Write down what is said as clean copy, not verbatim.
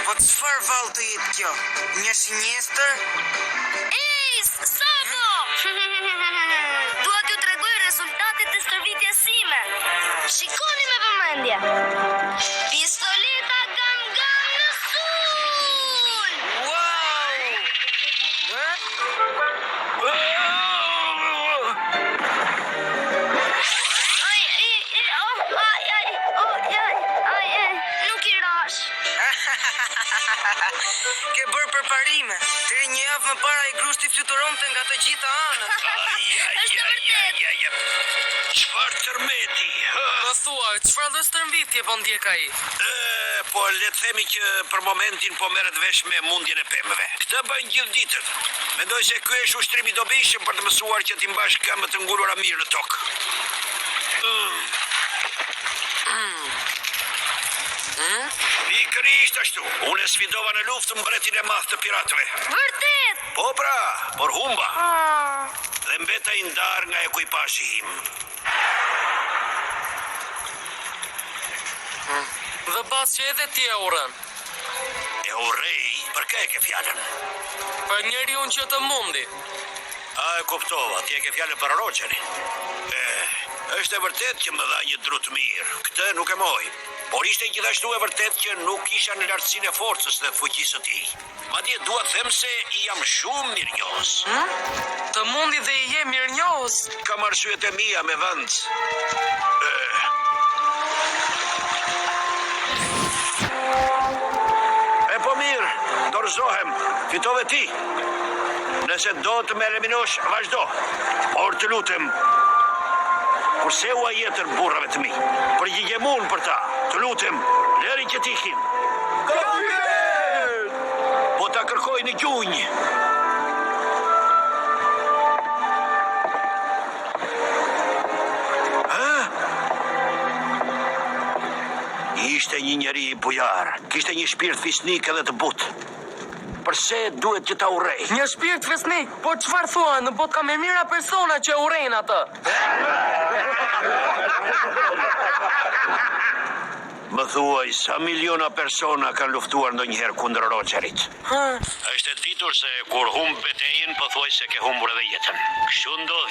Po çfarë vallë të jetë kjo? Një shinjestër? Ej, Sako! Dua t'ju tregoj rezultatet e stërvitjes sime. Shikoni me vëmendje. Pistoleta Gam Gam në sul! Wow! Nuk i rash. Ke bërë përparime. Deri një javë më para i grushti fluturonte nga të gjitha anët. Është vërtet. Çfarë tërmeti? Më thua, çfarë dhe stërmvitje po ndjek ai? Po le të themi që për momentin po merret vesh me mundjen e pemëve. Këtë bën gjithë ditën. Mendoj se ky është ushtrimi i dobishëm për të mësuar që ti mbash këmbët të ngulura mirë në tokë. Pikërisht ashtu. Unë e sfidova në luftë mbretin e madh të piratëve. Vërtet. Po pra, por humba. Ah. Dhe mbeta i ndar nga ekuipazhi im. Dhe pas që edhe ti e urën. E urrej, për kë e ke fjalën? Për njeriun që të mundi. A e kuptova, ti e ke fjalën për Rogerin. Është e vërtet që më dha një drut mirë. Këtë nuk e moj. Por ishte gjithashtu e vërtet që nuk isha në lartësinë e forcës dhe fuqisë së tij. Madje dua të them se i jam shumë mirënjohës. Të mundi dhe i je mirënjohës. Kam arsyet e mia me vend. Po mirë, dorëzohem. Fitove ti. Nëse do të më eliminosh, vazhdo. Por të lutem, kurse ua jetër burrave të mi. Përgjigjemun për ta. Të lutem, leri që t'ikim. Po ta kërkoj në gjunjë. Ishte një njeri i bujar, kishte një shpirt fisnik edhe të butë. Përse duhet që ta urrej? Një shpirt fisnik, po çfarë thua, në botë ka më mira persona që urrejnë atë. Më thuaj, sa miliona persona kanë luftuar ndonjëherë kundër Rogerit? Është e ditur se kur humb betejën, pothuajse ke humbur edhe jetën. Kështu ndodh